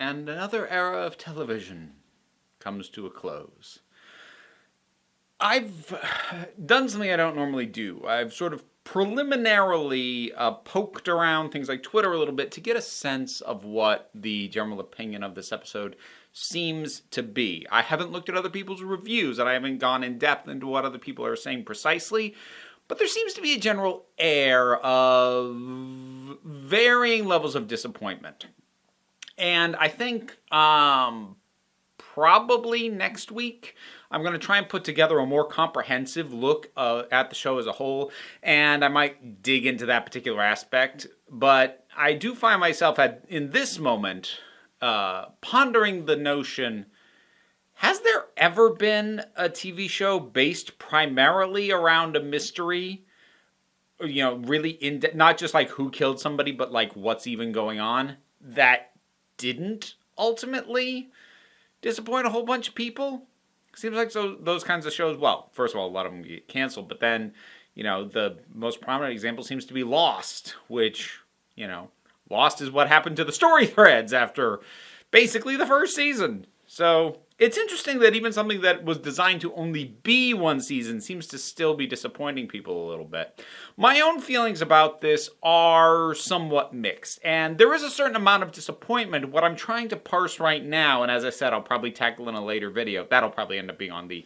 and another era of television comes to a close. I've done something I don't normally do. I've sort of preliminarily poked around things like Twitter a little bit to get a sense of what the general opinion of this episode seems to be. I haven't looked at other people's reviews, and I haven't gone in depth into what other people are saying precisely, but there seems to be a general air of varying levels of disappointment. And I think probably next week, I'm going to try and put together a more comprehensive look at the show as a whole, and I might dig into that particular aspect. But I do find myself in this moment pondering the notion, has there ever been a TV show based primarily around a mystery? You know, really not just like who killed somebody, but like what's even going on, that didn't ultimately disappoint a whole bunch of people? Seems like those kinds of shows, well, first of all, a lot of them get canceled, but then, you know, the most prominent example seems to be Lost, which, you know, Lost is what happened to the story threads after basically the first season. So it's interesting that even something that was designed to only be one season seems to still be disappointing people a little bit. My own feelings about this are somewhat mixed, and there is a certain amount of disappointment. What I'm trying to parse right now, and as I said, I'll probably tackle in a later video. That'll probably end up being on the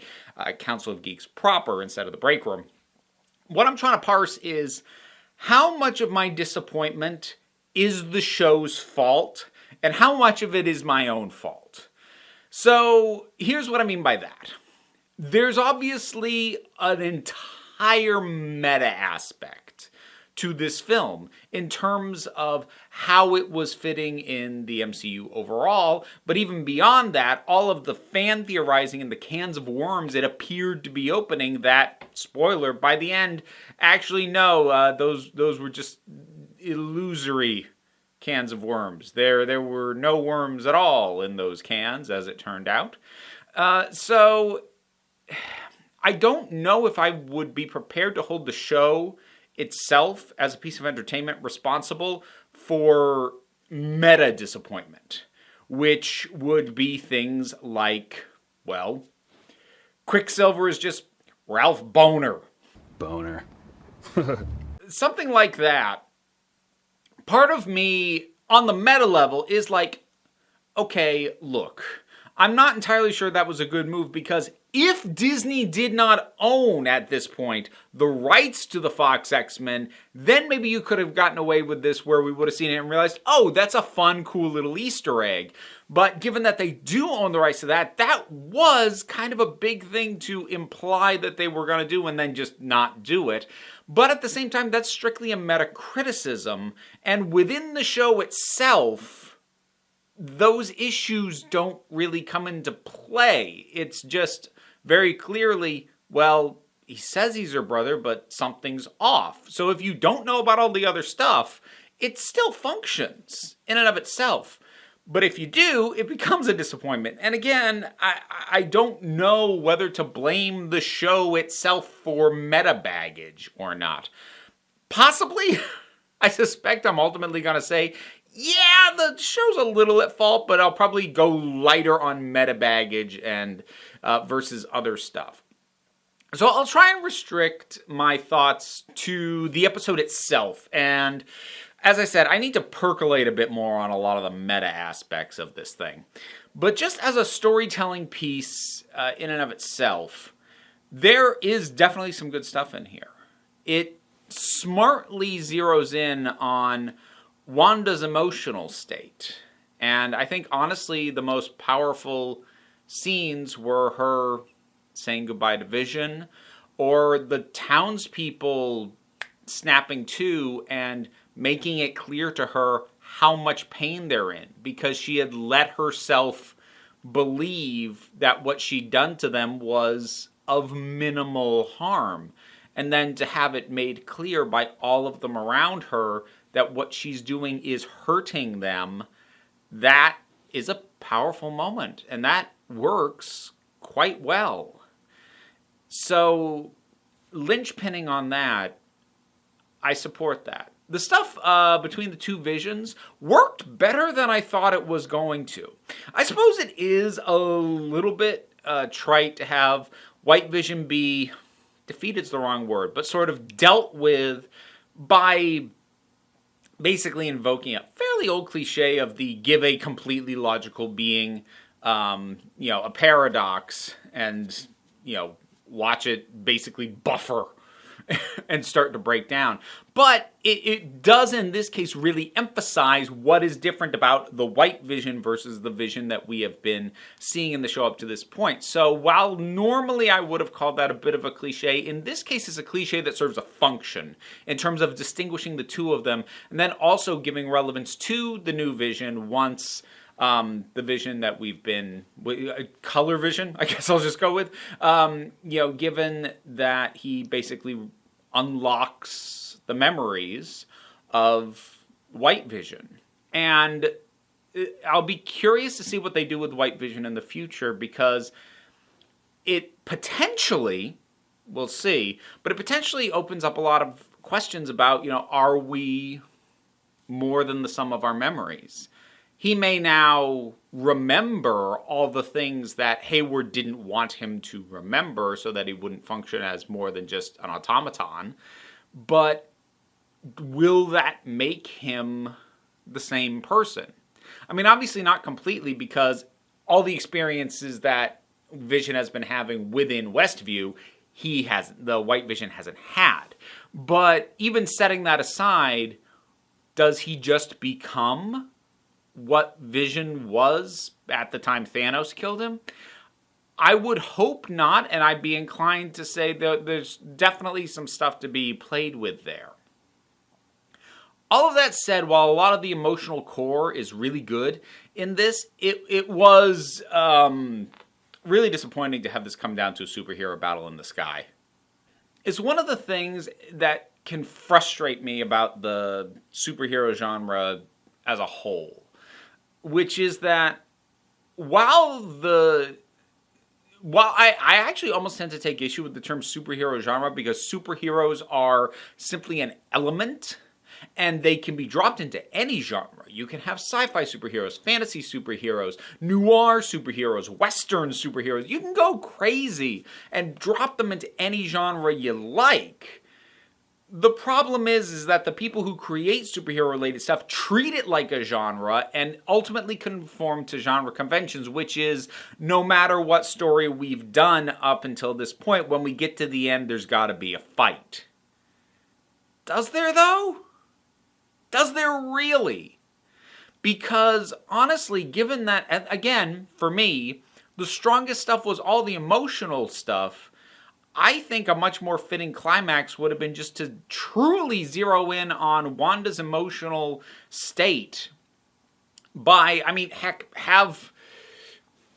Council of Geeks proper instead of the break room. What I'm trying to parse is how much of my disappointment is the show's fault, and how much of it is my own fault. So here's what I mean by that. There's obviously an entire meta aspect to this film in terms of how it was fitting in the MCU overall, but even beyond that, all of the fan theorizing and the cans of worms it appeared to be opening that, spoiler, by the end, actually no, those were just illusory cans of worms. There were no worms at all in those cans, as it turned out. So I don't know if I would be prepared to hold the show itself as a piece of entertainment responsible for meta disappointment, which would be things like, well, Quicksilver is just Ralph Boner. Boner. Something like that. Part of me, on the meta level, is like, okay, look, I'm not entirely sure that was a good move, because if Disney did not own, at this point, the rights to the Fox X-Men, then maybe you could have gotten away with this where we would have seen it and realized, oh, that's a fun, cool little Easter egg. But given that they do own the rights to that, that was kind of a big thing to imply that they were going to do and then just not do it. But at the same time, that's strictly a meta-criticism, and within the show itself, those issues don't really come into play. It's just very clearly, well, he says he's her brother, but something's off. So if you don't know about all the other stuff, it still functions in and of itself. But if you do, it becomes a disappointment. And again, I don't know whether to blame the show itself for meta baggage or not. Possibly, I suspect I'm ultimately going to say, yeah, the show's a little at fault, but I'll probably go lighter on meta baggage and versus other stuff. So I'll try and restrict my thoughts to the episode itself. And as I said, I need to percolate a bit more on a lot of the meta aspects of this thing. But just as a storytelling piece in and of itself, there is definitely some good stuff in here. It smartly zeroes in on Wanda's emotional state. And I think, honestly, the most powerful scenes were her saying goodbye to Vision, or the townspeople snapping to and making it clear to her how much pain they're in, because she had let herself believe that what she'd done to them was of minimal harm. And then to have it made clear by all of them around her that what she's doing is hurting them, that is a powerful moment. And that works quite well. So, linchpinning on that, I support that. the stuff between the two visions worked better than I thought it was going to. I suppose it is a little bit trite to have White Vision be, defeated's the wrong word, but sort of dealt with by basically invoking a fairly old cliche of the give a completely logical being, a paradox, and, watch it basically buffer and start to break down. But it does, in this case, really emphasize what is different about the White Vision versus the Vision that we have been seeing in the show up to this point. So while normally I would have called that a bit of a cliche, in this case it's a cliche that serves a function in terms of distinguishing the two of them, and then also giving relevance to the new Vision once the vision that we've been, color vision, I guess I'll just go with, given that he basically unlocks the memories of White Vision. And I'll be curious to see what they do with White Vision in the future, because it potentially, we'll see, but it potentially opens up a lot of questions about, are we more than the sum of our memories? He may now remember all the things that Hayward didn't want him to remember so that he wouldn't function as more than just an automaton. But will that make him the same person? I mean, obviously not completely, because all the experiences that Vision has been having within Westview, the White Vision hasn't had. But even setting that aside, does he just become what Vision was at the time Thanos killed him? I would hope not, and I'd be inclined to say that there's definitely some stuff to be played with there. All of that said, while a lot of the emotional core is really good in this, it was really disappointing to have this come down to a superhero battle in the sky. It's one of the things that can frustrate me about the superhero genre as a whole, which is that while I actually almost tend to take issue with the term superhero genre, because superheroes are simply an element and they can be dropped into any genre. You can have sci-fi superheroes, fantasy superheroes, noir superheroes, western superheroes. You can go crazy and drop them into any genre you like. The problem is that the people who create superhero-related stuff treat it like a genre and ultimately conform to genre conventions, which is no matter what story we've done up until this point, when we get to the end, there's got to be a fight. Does there, though? Does there really? Because, honestly, given that, again, for me, the strongest stuff was all the emotional stuff, I think a much more fitting climax would have been just to truly zero in on Wanda's emotional state have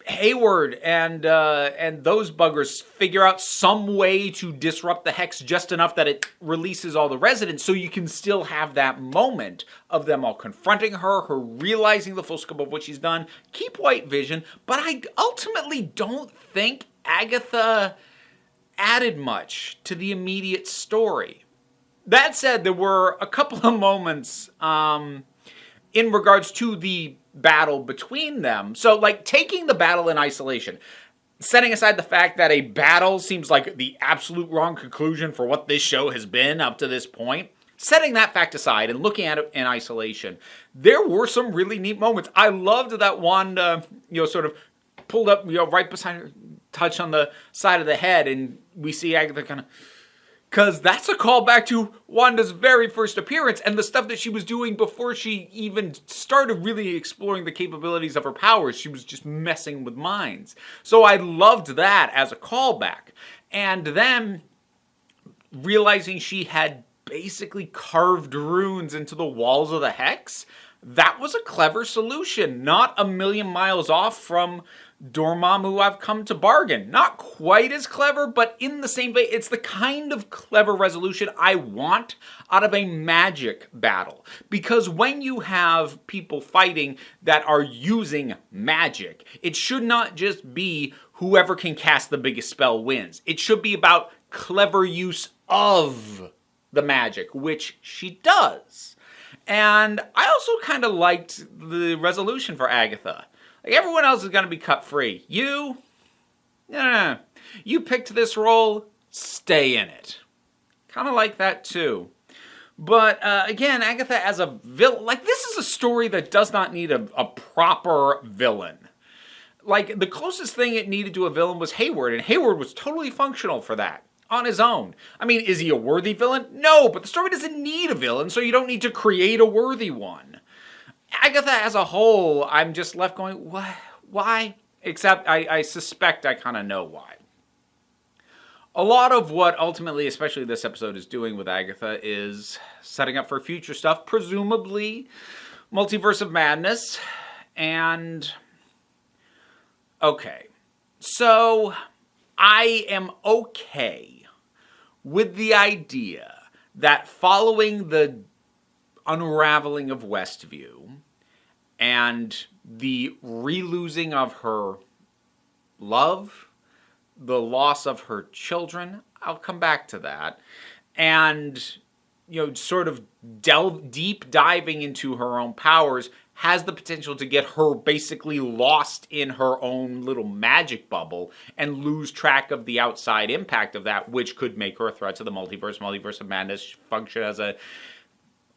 Hayward and those buggers figure out some way to disrupt the hex just enough that it releases all the residents, so you can still have that moment of them all confronting her realizing the full scope of what she's done. Keep White Vision, but I ultimately don't think Agatha added much to the immediate story. That said, there were a couple of moments in regards to the battle between them. So, taking the battle in isolation, setting aside the fact that a battle seems like the absolute wrong conclusion for what this show has been up to this point, setting that fact aside and looking at it in isolation, there were some really neat moments. I loved that Wanda, sort of pulled up, right beside her, touch on the side of the head, and we see Agatha kind of, because that's a callback to Wanda's very first appearance and the stuff that she was doing before she even started really exploring the capabilities of her powers. She was just messing with minds. So I loved that as a callback. And then realizing she had basically carved runes into the walls of the hex, that was a clever solution. Not a million miles off from Dormammu I've come to bargain. Not quite as clever, but in the same way, it's the kind of clever resolution I want out of a magic battle. Because when you have people fighting that are using magic, it should not just be whoever can cast the biggest spell wins. It should be about clever use of the magic, which she does. And I also kind of liked the resolution for Agatha. Like, everyone else is going to be cut free. You? No. You picked this role, stay in it. Kind of like that too. But again, Agatha as a villain, like, this is a story that does not need a proper villain. Like, the closest thing it needed to a villain was Hayward, and Hayward was totally functional for that on his own. I mean, is he a worthy villain? No, but the story doesn't need a villain, so you don't need to create a worthy one. Agatha as a whole, I'm just left going, what? Why? Except I suspect I kind of know why. A lot of what ultimately, especially this episode, is doing with Agatha is setting up for future stuff, presumably Multiverse of Madness. And okay, so I am okay with the idea that following the unraveling of Westview and the re-losing of her love, the loss of her children, I'll come back to that, and, sort of deep diving into her own powers has the potential to get her basically lost in her own little magic bubble and lose track of the outside impact of that, which could make her a threat to the multiverse of madness, function as a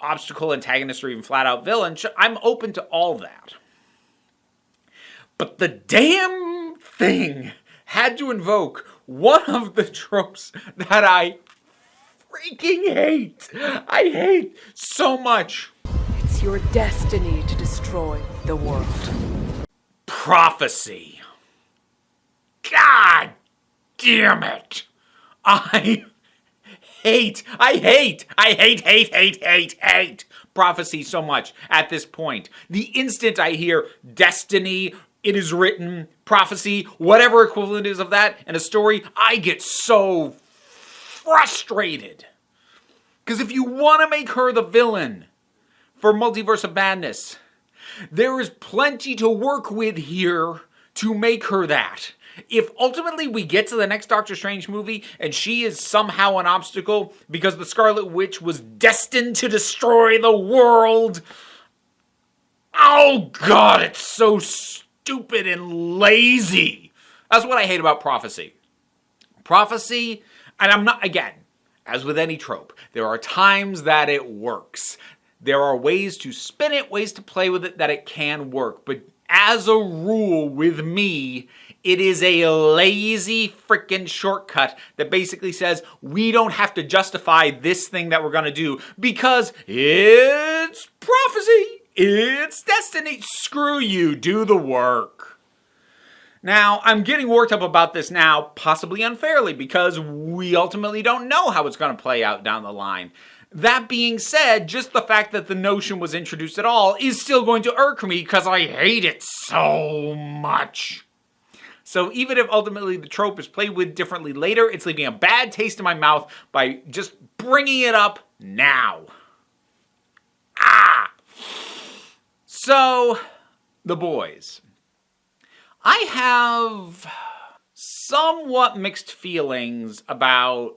obstacle, antagonist, or even flat-out villain. I'm open to all that. But the damn thing had to invoke one of the tropes that I freaking hate. I hate so much. It's your destiny to destroy the world. Prophecy. God damn it. I hate prophecy so much at this point. The instant I hear destiny, it is written, prophecy, whatever equivalent is of that, and a story, I get so frustrated. Because if you want to make her the villain for Multiverse of Madness, there is plenty to work with here to make her that. If ultimately we get to the next Doctor Strange movie and she is somehow an obstacle because the Scarlet Witch was destined to destroy the world, oh God, it's so stupid and lazy. That's what I hate about prophecy. Prophecy, and I'm not, again, as with any trope, there are times that it works. There are ways to spin it, ways to play with it that it can work. But as a rule with me, it is a lazy freaking shortcut that basically says we don't have to justify this thing that we're going to do because it's prophecy. It's destiny. Screw you. Do the work. Now, I'm getting worked up about this now, possibly unfairly, because we ultimately don't know how it's going to play out down the line. That being said, just the fact that the notion was introduced at all is still going to irk me because I hate it so much. So even if ultimately the trope is played with differently later, it's leaving a bad taste in my mouth by just bringing it up now. So, The Boys. I have somewhat mixed feelings about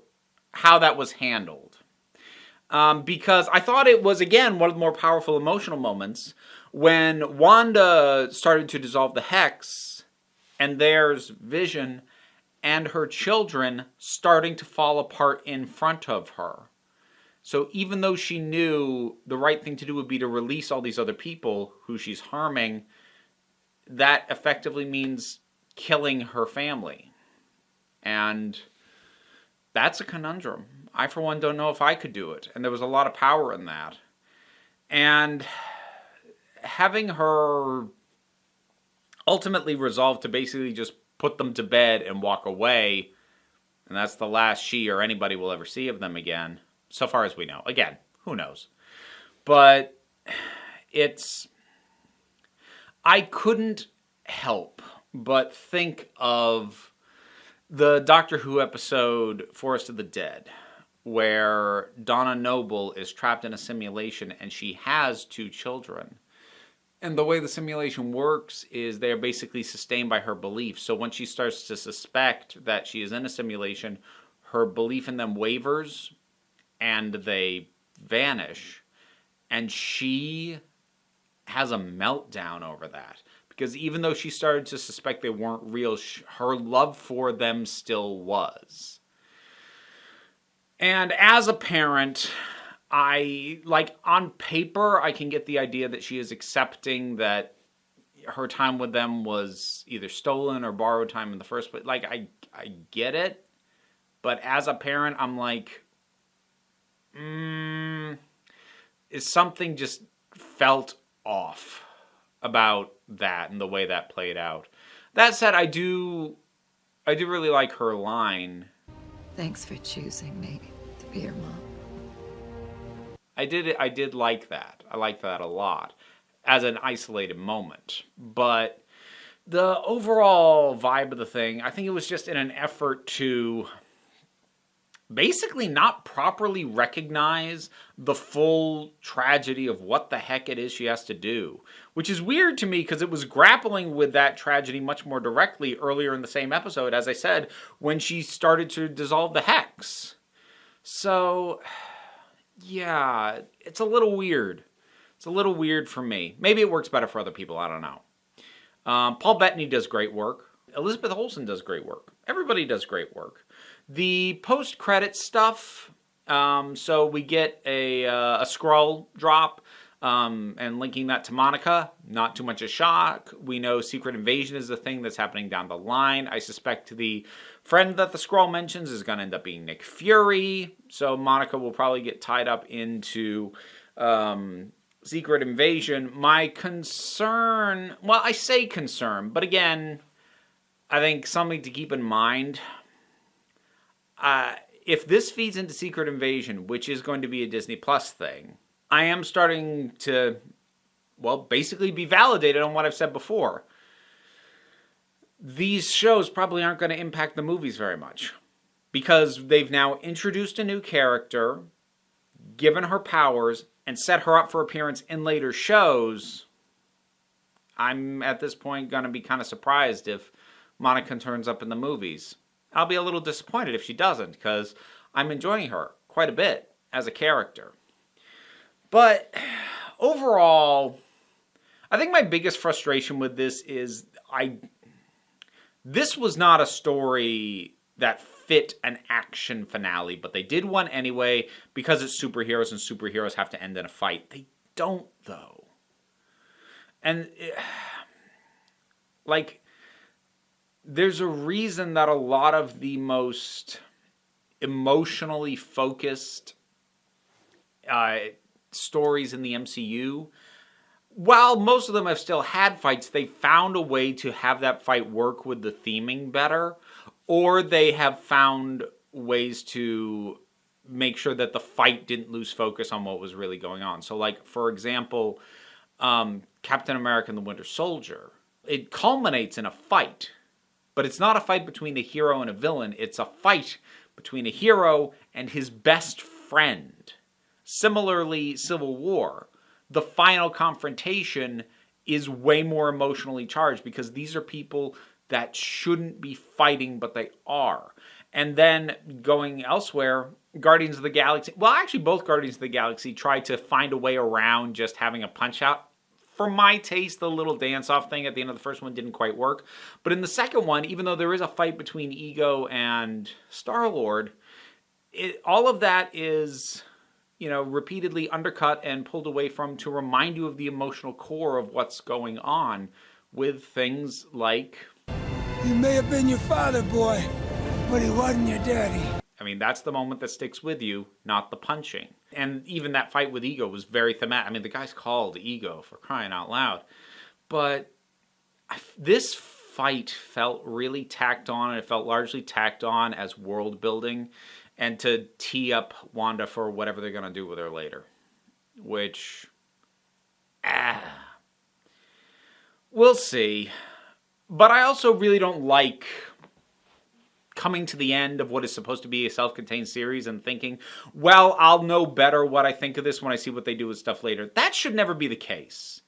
how that was handled. Because I thought it was, again, one of the more powerful emotional moments when Wanda started to dissolve the Hex, and there's Vision and her children starting to fall apart in front of her. So even though she knew the right thing to do would be to release all these other people who she's harming, that effectively means killing her family. And that's a conundrum. I, for one, don't know if I could do it. And there was a lot of power in that. And having her ultimately resolve to basically just put them to bed and walk away, and that's the last she or anybody will ever see of them again, so far as we know. Again, who knows? But I couldn't help but think of the Doctor Who episode Forest of the Dead, where Donna Noble is trapped in a simulation and she has 2 children. And the way the simulation works is they're basically sustained by her beliefs. So when she starts to suspect that she is in a simulation, her belief in them wavers and they vanish. And she has a meltdown over that. Because even though she started to suspect they weren't real, her love for them still was. And as a parent, on paper, I can get the idea that she is accepting that her time with them was either stolen or borrowed time in the first place. I get it. But as a parent, I'm like, is something just felt off about that and the way that played out. That said, I do really like her line. Thanks for choosing me to be your mom. I did like that. I liked that a lot as an isolated moment. But the overall vibe of the thing, I think it was just in an effort to basically not properly recognize the full tragedy of what the heck it is she has to do. Which is weird to me because it was grappling with that tragedy much more directly earlier in the same episode, as I said, when she started to dissolve the hex. So, yeah, it's a little weird. It's a little weird for me. Maybe it works better for other people, I don't know. Paul Bettany does great work. Elizabeth Olsen does great work. Everybody does great work. The post-credit stuff, so we get a Skrull drop, and linking that to Monica, not too much a shock. We know Secret Invasion is the thing that's happening down the line. I suspect the friend that the Skrull mentions is going to end up being Nick Fury, so Monica will probably get tied up into Secret Invasion. My concern, well, I say concern, but again, I think something to keep in mind. If this feeds into Secret Invasion, which is going to be a Disney Plus thing, I am starting to, well, basically be validated on what I've said before. These shows probably aren't going to impact the movies very much. Because they've now introduced a new character, given her powers, and set her up for appearance in later shows. I'm, at this point, going to be kind of surprised if Monica turns up in the movies. I'll be a little disappointed if she doesn't, because I'm enjoying her quite a bit as a character. But overall, I think my biggest frustration with this is this was not a story that fit an action finale, but they did one anyway because it's superheroes and superheroes have to end in a fight. They don't, though. And, there's a reason that a lot of the most emotionally focused stories in the MCU, while most of them have still had fights, they found a way to have that fight work with the theming better, or they have found ways to make sure that the fight didn't lose focus on what was really going on. So, for example, Captain America and the Winter Soldier, it culminates in a fight. But it's not a fight between a hero and a villain. It's a fight between a hero and his best friend. Similarly, Civil War, the final confrontation is way more emotionally charged because these are people that shouldn't be fighting, but they are. And then going elsewhere, Guardians of the Galaxy, well, actually both Guardians of the Galaxy tried to find a way around just having a punch-out. For my taste, the little dance-off thing at the end of the first one didn't quite work. But in the second one, even though there is a fight between Ego and Star-Lord, all of that is, repeatedly undercut and pulled away from to remind you of the emotional core of what's going on with things like... He may have been your father, boy, but he wasn't your daddy. I mean, that's the moment that sticks with you, not the punching. And even that fight with Ego was very thematic. I mean, the guy's called Ego, for crying out loud. But this fight felt really tacked on, and it felt largely tacked on as world building and to tee up Wanda for whatever they're going to do with her later. Which, we'll see. But I also really don't like coming to the end of what is supposed to be a self-contained series and thinking, well, I'll know better what I think of this when I see what they do with stuff later. That should never be the case.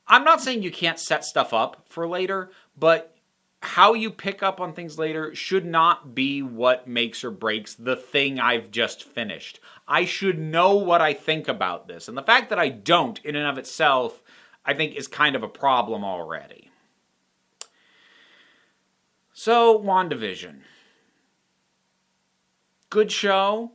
I'm not saying you can't set stuff up for later, but how you pick up on things later should not be what makes or breaks the thing I've just finished. I should know what I think about this. And the fact that I don't, in and of itself, I think is kind of a problem already. So, WandaVision. Good show.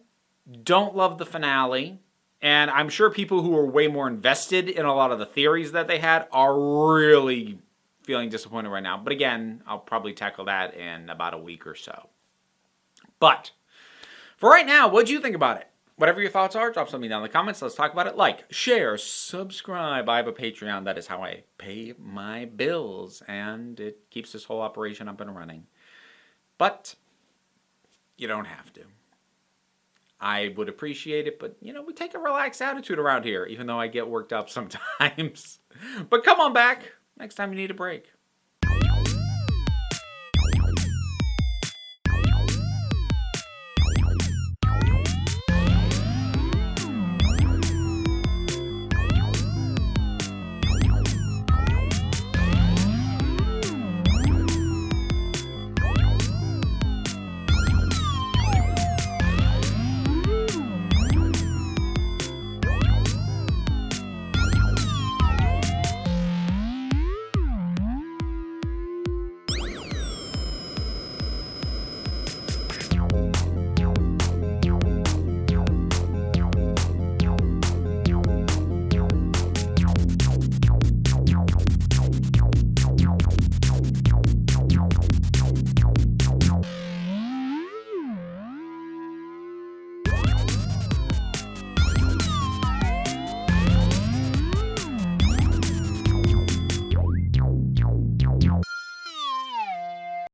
Don't love the finale. And I'm sure people who are way more invested in a lot of the theories that they had are really feeling disappointed right now. But again, I'll probably tackle that in about a week or so. But for right now, what do you think about it? Whatever your thoughts are, drop something down in the comments. Let's talk about it. Like, share, subscribe. I have a Patreon. That is how I pay my bills. And it keeps this whole operation up and running. But you don't have to. I would appreciate it, but, we take a relaxed attitude around here, even though I get worked up sometimes. But come on back next time you need a break.